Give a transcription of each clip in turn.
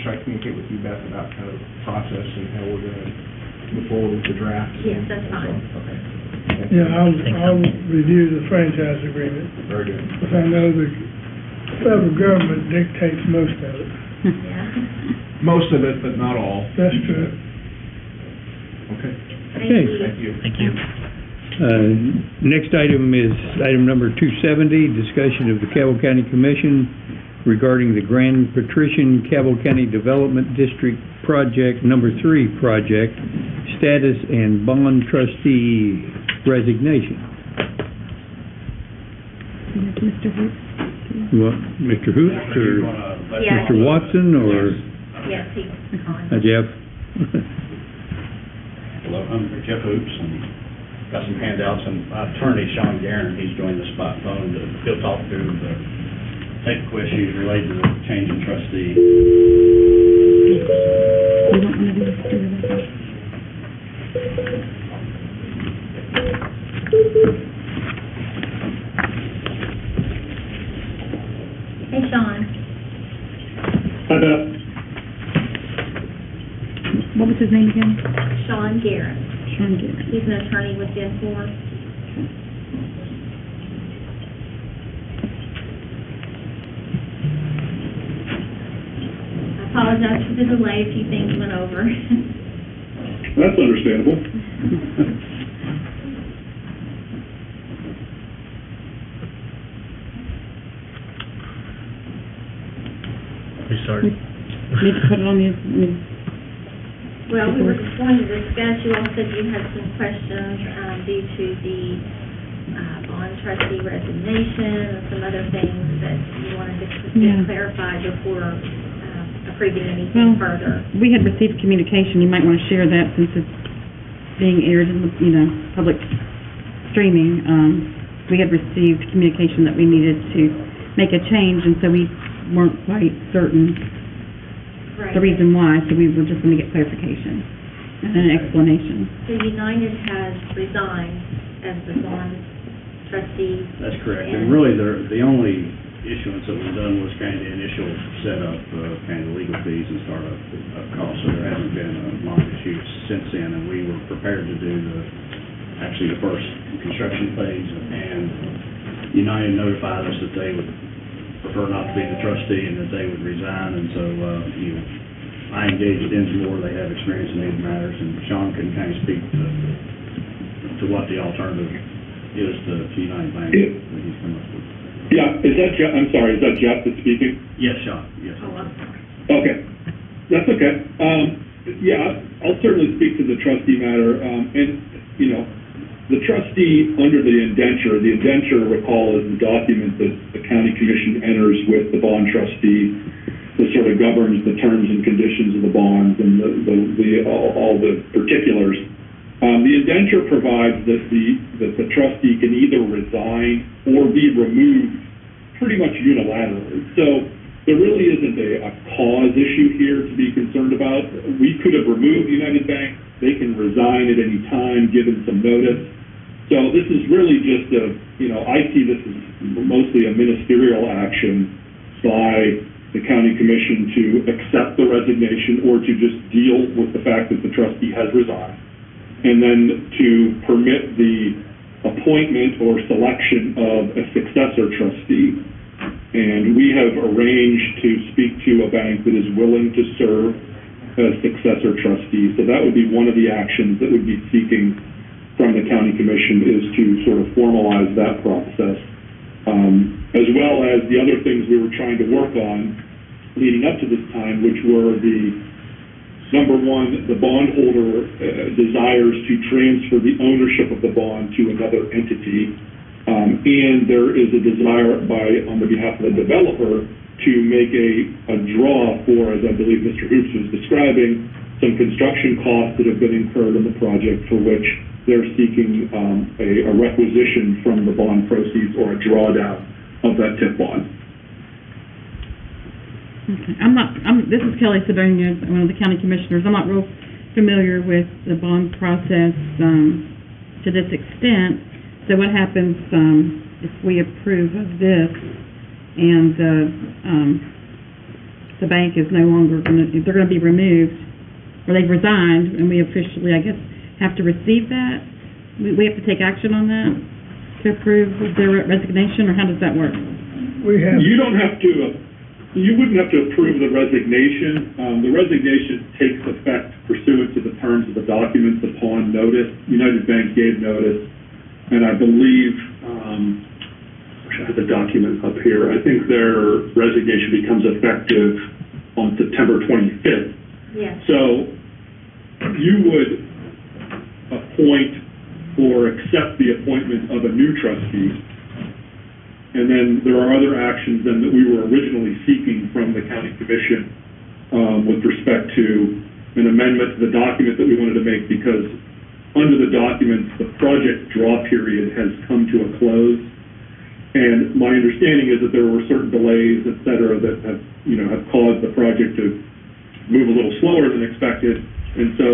should I communicate with you, Beth, about kind of the process and how we're going to move forward with the draft? Yes, that's fine. Okay. Yeah, I'll review the franchise agreement, Very good. because I know the federal government dictates most of it. Yeah. Most of it, but not all. That's true. Okay. Thank Okay. you. Thank you. Thank you. Next item is item number 270, discussion of the Cabell County Commission regarding the Grand Patrician Cabell County Development District Project Number 3 project, status and bond trustee resignation. Mr. Hoop? You want Mr. Hoops or Yeah. Mr. Watson or Yes, he's on. Jeff? Hello, I'm Jeff Hoops, and got some handouts, and my attorney, Sean Guerin, he's joined us by phone to, he'll talk through the technical issues related to the change in trustee. You don't want to do this? Hey, Sean. Hi, Beth. What was his name again? Sean Garrett. Sean Garrett. He's an attorney with Denfor. I apologize for the delay. A few things went over. That's understandable. We started. Need to put it on the, Well, we were just going to discuss, you all said you had some questions due to the bond trustee resignation and some other things that you wanted to Yeah. get clarified before approving anything further. we had received communication, you might want to share that since it's being aired in the, public streaming. We had received communication that we needed to make a change, and so we weren't quite certain the reason why, so we were just going to get clarification and an explanation. So United has resigned as the bond trustee. That's correct, and really, the only issuance that was done was kind of the initial setup, kind of legal fees and startup costs, so there hasn't been a lot of issues since then, and we were prepared to do actually the first construction phase, and United notified us that they would prefer not to be the trustee and that they would resign, and so, I engaged Dinsmore. They have experience in these matters, and Sean can kind of speak to what the alternative is to United Bank that he's come up with. Yeah, is that Jeff? I'm sorry, is that Jeff that's speaking? Yes, Sean, yes. Oh, I'm sorry. Okay, that's okay. Yeah, I'll certainly speak to the trustee matter, and, the trustee under the indenture, recall, is the document that the county commission enters with the bond trustee that sort of governs the terms and conditions of the bonds and all the particulars. The indenture provides that the trustee can either resign or be removed pretty much unilaterally. So there really isn't a cause issue here to be concerned about. We could have removed United Bank. They can resign at any time, given some notice. So this is really just I see this as mostly a ministerial action by the county commission to accept the resignation or to just deal with the fact that the trustee has resigned, and then to permit the appointment or selection of a successor trustee. And we have arranged to speak to a bank that is willing to serve as successor trustee. So that would be one of the actions that would be seeking from the county commission, is to sort of formalize that process, as well as the other things we were trying to work on leading up to this time, which were number one, the bondholder desires to transfer the ownership of the bond to another entity, and there is a desire on the behalf of the developer to make a draw for, as I believe Mr. Hoops was describing, some construction costs that have been incurred on the project, for which they're seeking a requisition from the bond proceeds or a drawdown of that TIF bond. Okay. This is Kelly Sedonia, one of the county commissioners. I'm not real familiar with the bond process to this extent. So what happens if we approve of this and so the bank is no longer they're gonna be removed, or they've resigned, and we officially, I guess, have to receive that? We have to take action on that to approve their resignation, or how does that work? We have, You don't have to, you wouldn't have to approve the resignation. The resignation takes effect pursuant to the terms of the documents upon notice. United Bank gave notice, and I believe, I wish I had the document up here. I think their resignation becomes effective on September 25th. Yes. So you would appoint or accept the appointment of a new trustee. And then there are other actions then that we were originally seeking from the county commission with respect to an amendment to the document that we wanted to make, because under the documents, the project draw period has come to a close. And my understanding is that there were certain delays, et cetera, that have caused the project to move a little slower than expected. And so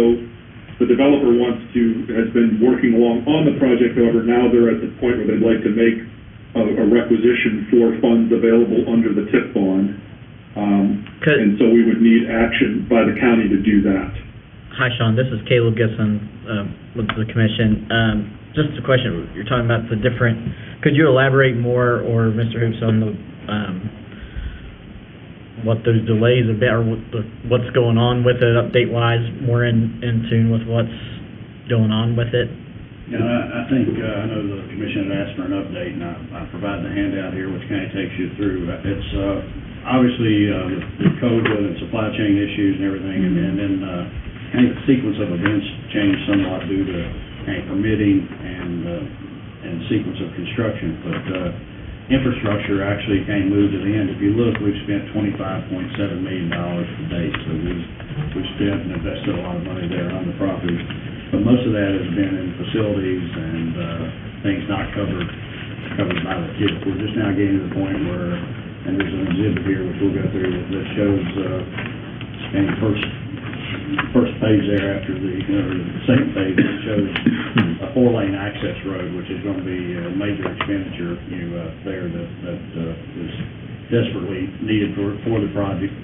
the developer has been working along on the project. However, now they're at the point where they'd like to make a requisition for funds available under the TIF bond. And so we would need action by the county to do that. Hi, Sean. This is Caleb Gibson with the commission. Just a question. You're talking about the different. Could you elaborate more, or Mr. Hoops, on the what those delays have been, or what's going on with it, update-wise, more in tune with what's going on with it? Yeah, I think, I know the commission had asked for an update, and I provided the handout here, which kind of takes you through. It's obviously the code and supply chain issues and everything, and then kind of the sequence of events changed somewhat due to kind of permitting and sequence of construction. But infrastructure actually kind of moved to the end. If you look, we've spent $25.7 million to date, so we've spent and invested a lot of money there on the property. But most of that has been in facilities and things not covered by the TIF. We're just now getting to the point where, and there's an exhibit here which we'll go through that shows in the first page there after the second page, it shows a 4-lane access road, which is going to be a major expenditure there that is desperately needed for the project.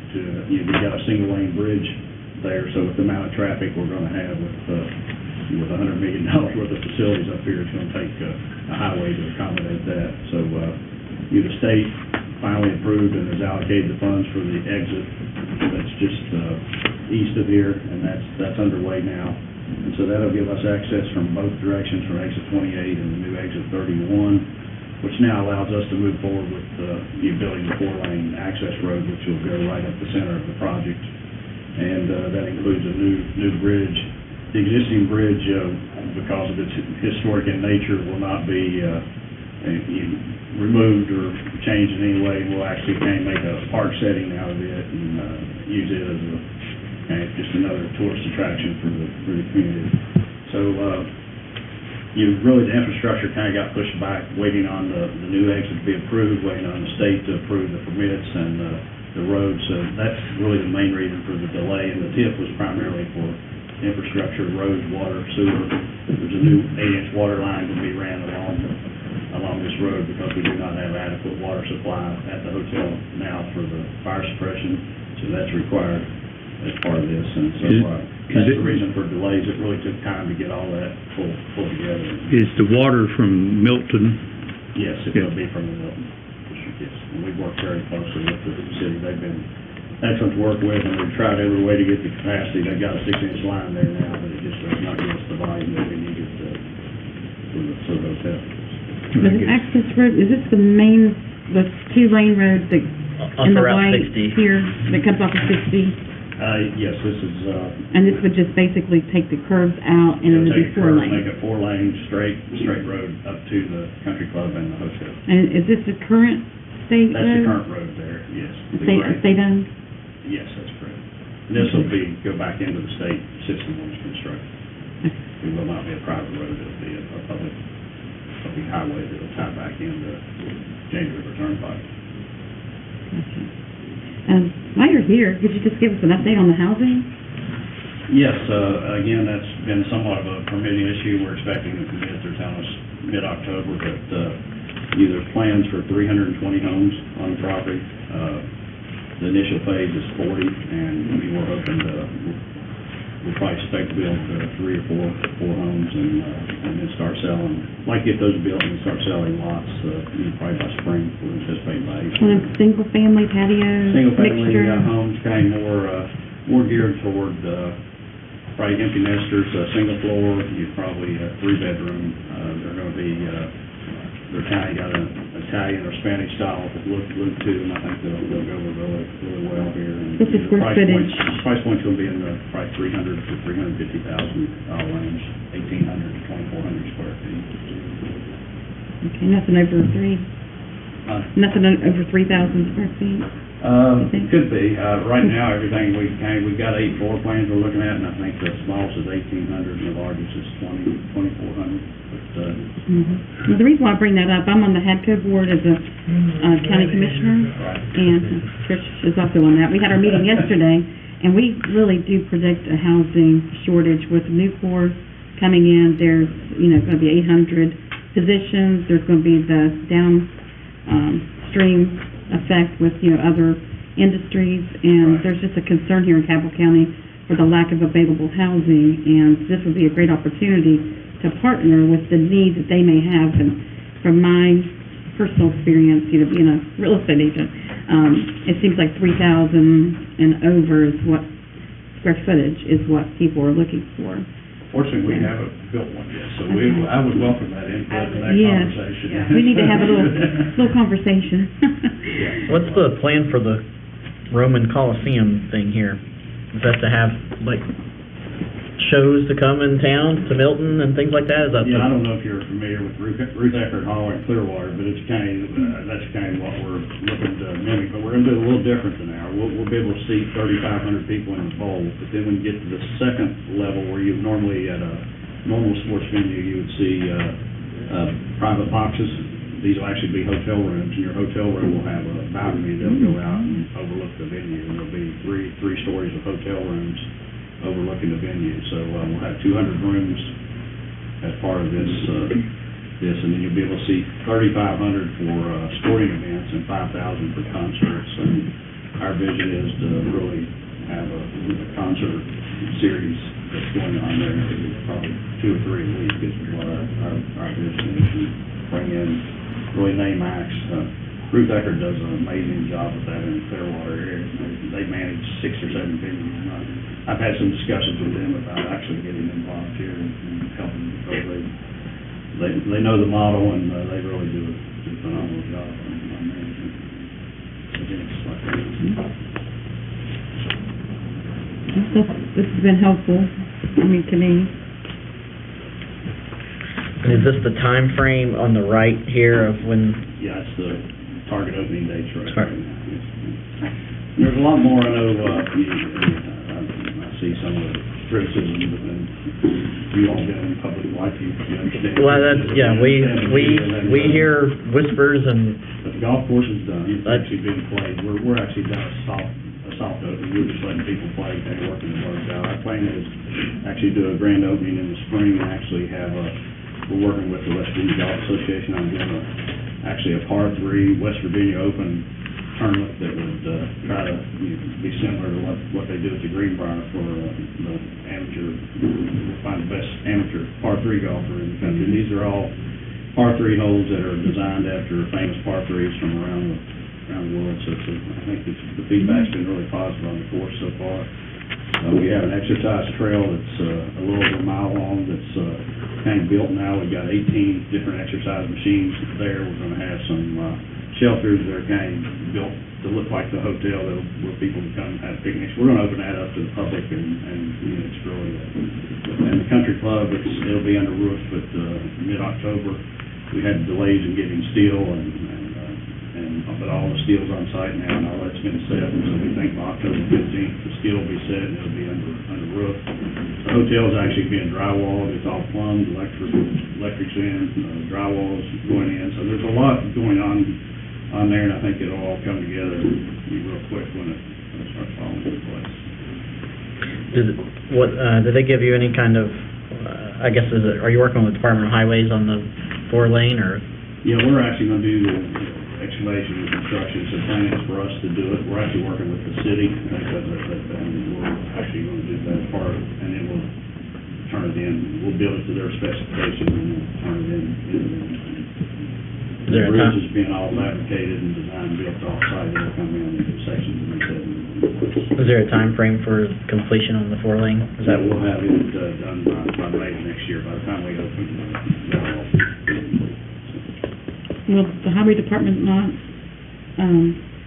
We've got a single-lane bridge there, so with the amount of traffic we're going to have with $100 million worth of facilities up here, it's going to take a highway to accommodate that. So the state finally approved and has allocated the funds for the exit that's just east of here, and that's underway now. And so that'll give us access from both directions, from exit 28 and the new exit 31, which now allows us to move forward with the ability of the 4-lane access road, which will go right up the center of the project. And that includes a new bridge. The existing bridge, because of its historic in nature, will not be removed or changed in any way. We'll actually kind of make a park setting out of it and use it as just another tourist attraction for the community. So really the infrastructure kind of got pushed back, waiting on the new exit to be approved, waiting on the state to approve the permits and the roads. So that's really the main reason for the delay. And the TIF was primarily for infrastructure, roads, water, sewer. There's a new 8-inch water line to be ran along this road because we do not have adequate water supply at the hotel now for the fire suppression. So that's required as part of this. And so that's the reason for delays. It really took time to get all that pulled together. Is the water from Milton? Yes, it will be from the Milton District, yes. And we've worked very closely with the city. They've been excellent to work with, and we've tried every way to get the capacity. They've got a 6-inch line there now, but it just does not give us the volume that we needed for the hotel. The access road, is this the 2-lane road that, in the Route white 60. here, that comes off of 60? Yes, this is... And this would just basically take the curves out and it would be 4-lane? Make a 4-lane straight road up to the country club and the hotel. And is this the current state road? That's the current road there, yes. State-owned? Yes, that's correct. And this will go back into the state system when it's constructed. It will not be a private road, it'll be a public highway that will tie back into James River Turnpike. Gotcha. While you're here, could you just give us an update on the housing? Yes, again, that's been somewhat of a permitting issue. We're expecting the commit, they're telling us mid-October, but there's plans for 320 homes on the property. The initial phase is 40, and we're hoping to, we'll probably expect to build 3 or 4 homes and then start selling. Like get those built and start selling lots, probably by spring, we're anticipating by April. Kind of single-family patio Single-family mixture? homes, kind of more geared toward probably empty nesters, single floor, you probably 3-bedroom. They're going to be, they're kind of got an Italian or Spanish style look to, and I think they'll go over really well here. And What's the square footage? Price point's going to be in the probably $300,000 to $350,000 range, 1,800 to 2,400 square feet. Okay, nothing over nothing over 3,000 square feet? It could be. Right now, everything we've got 8 floor plans we're looking at, and I think the smallest is 1,800 and the largest is 2,400. But, Well, the reason why I bring that up, I'm on the HADCO board as a county commissioner, and Trish is also on that. We had our meeting yesterday, and we really do predict a housing shortage with new corps coming in. There's, going to be 800 positions. There's going to be the downstream effect with, other industries, and there's just a concern here in Cabell County for the lack of available housing, and this would be a great opportunity to partner with the need that they may have. And from my personal experience, being a real estate agent, it seems like 3,000 and over is what square footage is what people are looking for. fortunately, we haven't built one yet, so I would welcome that input and that Yes. conversation. Yeah. We need to have a little conversation. What's the plan for the Roman Coliseum thing here? Is that to have, like, shows to come in town, to Milton and things like that? Is that Yeah, I don't know if you're familiar with Ruth Eckerd Hall in Clearwater, but it's that's kind of what we're looking to mimic, but we're going to do it a little different than ours. We'll be able to seat 3,500 people in the bowl, but then when you get to the second level where you normally at a normal sports venue, you would see private boxes. These will actually be hotel rooms, and your hotel room will have a balcony that'll go out and overlook the venue, and there'll be three stories of hotel rooms overlooking the venue. So we'll have 200 rooms as part of this, and then you'll be able to see 3,500 for sporting events and 5,000 for concerts. And our vision is to really have a concert series that's going on there, probably 2 or 3 a week is what our vision is. Bring in really name acts. Ruth Eckerd does an amazing job with that in the Clearwater area. They manage 6 or 7 venues. I've had some discussions with them about actually getting them volunteer and helping because they know the model and they really do a phenomenal job on managing events like that. This has been helpful, to me. And is this the time frame on the right here of when? Yeah, it's the target opening dates right Sorry. now. Yes. There's a lot more I know. I see some of the criticism, but then you all get in public life, you understand. Well, that's we hear whispers and. But the golf course is done. It's actually being played. We're actually done a soft opening. We're just letting people play, kind of working the bugs out. Our plan is actually do a grand opening in the spring and actually have we're working with the West Virginia Golf Association on doing a par 3 West Virginia Open tournament that would try to be similar to what they do at the Greenbrier for the amateur, find the best amateur par 3 golfer in the country. And these are all par 3 holes that are designed after famous par 3s from around the world. So I think the feedback's been really positive on the course so far. We have an exercise trail that's a little over a mile long that's kind of built now. We've got 18 different exercise machines there. We're going to have some shelters that are kind of built to look like the hotel where people can come and have picnics. We're going to open that up to the public, and it's really and the country club. It'll be under roof, but mid-October we had delays in getting steel but all the steel's on site now, and all that's been set. So we think by October 15th the steel will be set and it'll be under roof. The hotel's actually being drywalled. It's all plumbed, electric's in, drywall's going in. So there's a lot going on there, and I think it'll all come together real quick when it starts falling into place. Did they give you any kind of? I guess are you working with the Department of Highways on the 4-lane or? Yeah, we're actually going to do excavation and construction. So plan is for us to do it. We're actually working with the city, because we're actually going to do that part, and then we'll turn it in. We'll build it to their specifications, and we'll turn it in. Is there a The time? bridge is being all fabricated and designed, built off-site. It'll come in sections and Is there a time frame for completion on the 4-lane? Is that we'll have it done by May of next year, by the time we open. Will the highway department not,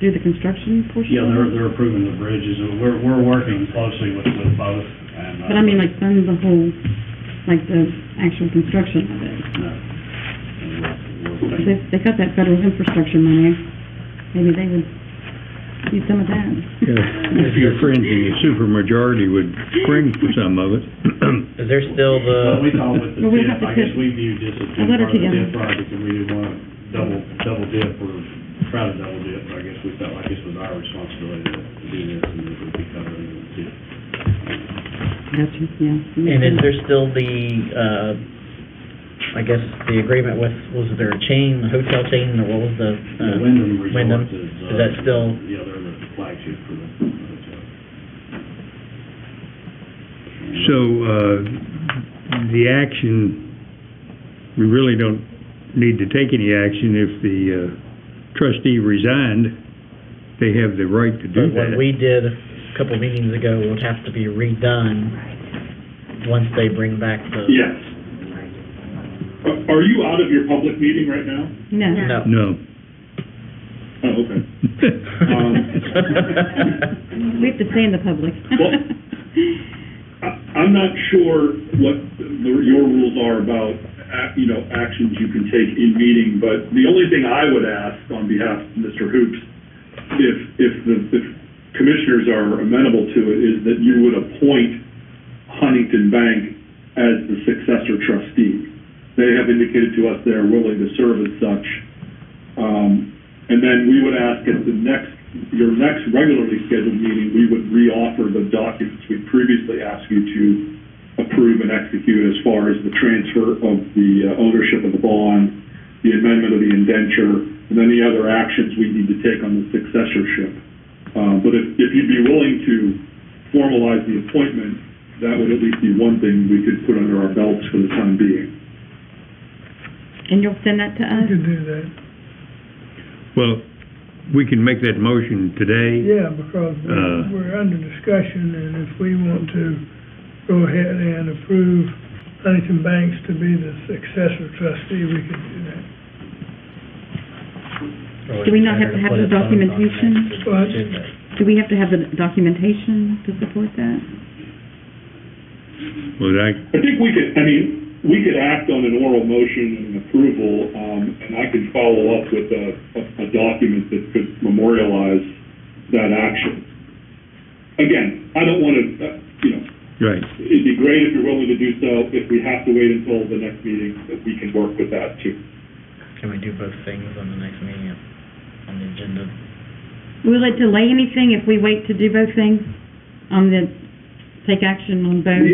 do the construction portion? Yeah, of it? they're approving the bridges, and we're working closely with both, and. But I mean, like, fund the whole, like, the actual construction of it. No. They got that federal infrastructure money, maybe they would use some of that. Yeah, if your friends in the supermajority would spring for some of it. Is there still Well, we the, thought with the Well, we TIF, have to I guess tip- we viewed this as I'll being let her part of the together. TIF project, and we didn't want to double dip or try to double dip, but I guess we felt like this was our responsibility to do this, and it would be covered in the TIF. Gotcha, yeah. and is there still the, I guess, the agreement with, was there a chain, a hotel chain, or what was the? The Wyndham Resort Wyndham? is. Is that still? Yeah, they're the flagship for the hotel. So, the action, we really don't need to take any action. If the trustee resigned, they have the right to do But what that. we did a couple meetings ago would have to be redone once they bring back the. Yes. Are you out of your public meeting right now? No. No. No. Oh, okay. We have to stay in the public. Well, I'm not sure what your rules are about, actions you can take in meeting, but the only thing I would ask on behalf of Mr. Hoops, if the commissioners are amenable to it, is that you would appoint Huntington Bank as the successor trustee. They have indicated to us they're willing to serve as such. And then we would ask at your next regularly scheduled meeting, we would reoffer the documents we previously asked you to approve and execute as far as the transfer of the ownership of the bond, the amendment of the indenture, and any other actions we need to take on the successorship. But if you'd be willing to formalize the appointment, that would at least be one thing we could put under our belts for the time being. And you'll send that to You us? could do that. Well, we can make that motion today. Yeah, because we're under discussion, and if we want to go ahead and approve Huntington Banks to be the successor trustee, we could do that. Do we not have to have the documentation? What? Do we have to have the documentation to support that? Well, I think we could act on an oral motion and an approval, and I could follow up with a document that could memorialize that action. Again, I don't want to, right. it'd be great if you're willing to do so. If we have to wait until the next meeting, that we can work with that too. Can we do both things on the next meeting, on the agenda? Will it delay anything if we wait to do both things, take action on both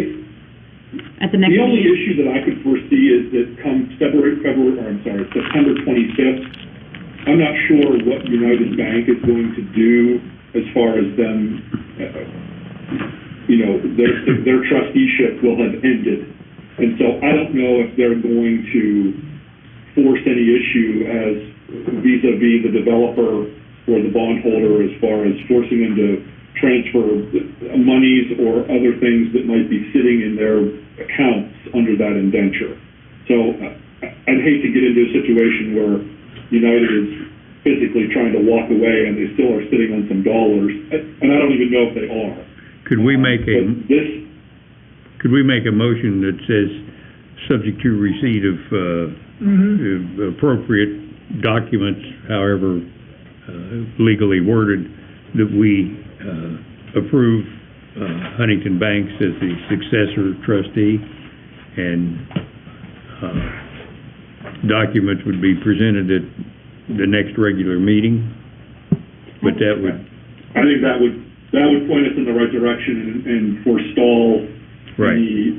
at the next The only meeting? issue that I could foresee is that come September 25th, I'm not sure what United Bank is going to do as far as them, their trusteeship will have ended. And so I don't know if they're going to force any issue as vis-a-vis the developer or the bondholder as far as forcing them to transfer monies or other things that might be sitting in their accounts under that indenture. So I'd hate to get into a situation where United is physically trying to walk away and they still are sitting on some dollars, and I don't even know if they are. Could we make But a motion that says, subject to receipt of appropriate documents, however legally worded, that we approve Huntington Banks as the successor trustee, and documents would be presented at the next regular meeting? But that would... I think that would point us in the right direction and forestall Right. any,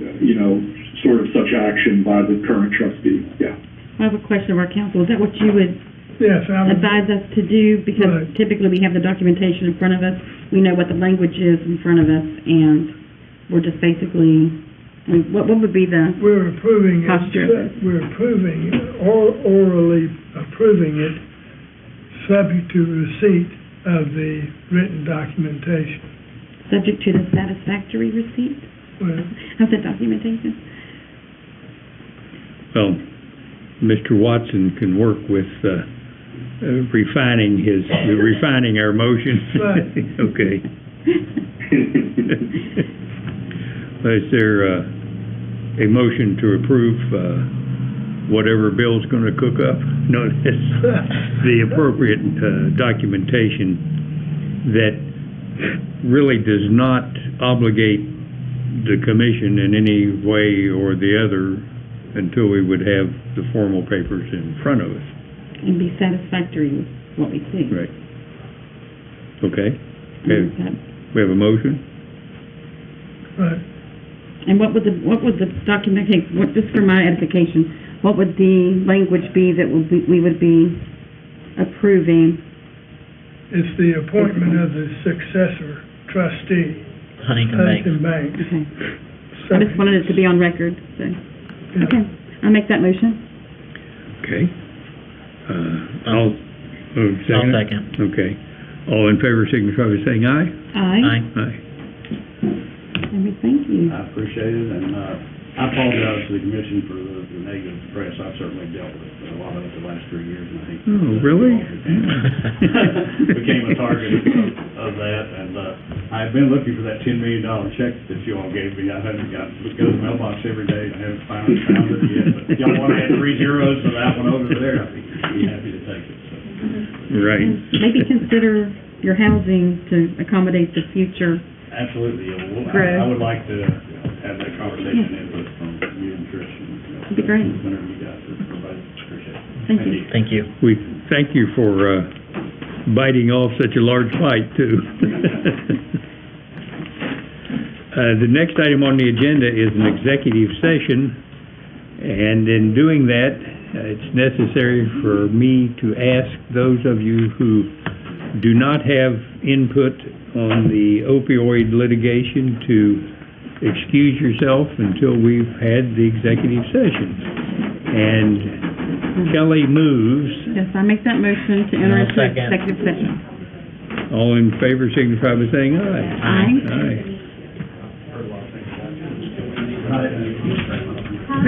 sort of such action by the current trustee. Yeah. I have a question of our council. Is that what you would Yes, I would. advise us to do, because Right. typically we have the documentation in front of us, we know what the language is in front of us, and we're just basically, I mean, what would be the, We're approving it, Posture of this. we're approving, orally approving it, subject to receipt of the written documentation. subject to the satisfactory receipt Well, of the documentation? Well, Mr. Watson can work with refining our motion. Right. Okay. Is there a motion to approve whatever Bill's going to cook up? No, it's the appropriate documentation that really does not obligate the commission in any way or the other until we would have the formal papers in front of us. And be satisfactory with what we see. Right. Okay. Okay. We have a motion? right. And what would the documentation, just for my edification, what would the language be that we would be approving? It's the appointment of the successor trustee, Huntington Bank. Huntington Bank. Okay. I just wanted it to be on record, so. Okay, I'll make that motion. Okay. I'll second. second. Okay. All in favor signify by saying aye. Aye. Aye. And we thank you. I appreciate it, and I apologize to the commission for the negative press. I've certainly dealt with a lot of it the last 3 years, and I think... Oh, really? Became a target of that, and I've been looking for that $10 million check that you all gave me. I haven't got, it goes to the mailbox every day, and I haven't finally found it yet, but if y'all want to add 3 zeros to that one over there, I'd be happy to take it, so... Right. And maybe consider your housing to accommodate the future. Absolutely, yeah. Well, Greg. I would like to have that conversation input from you and Trish. That'd be great. Whenever you guys, everybody, appreciate it. Thank you. Thank you. We thank you for biting off such a large bite, too. The next item on the agenda is an executive session, and in doing that, it's necessary for me to ask those of you who do not have input on the opioid litigation to excuse yourself until we've had the executive session. And Kelly moves. Yes, I make that motion to enter I'll into second. executive session. All in favor signify by saying aye. Aye. Aye.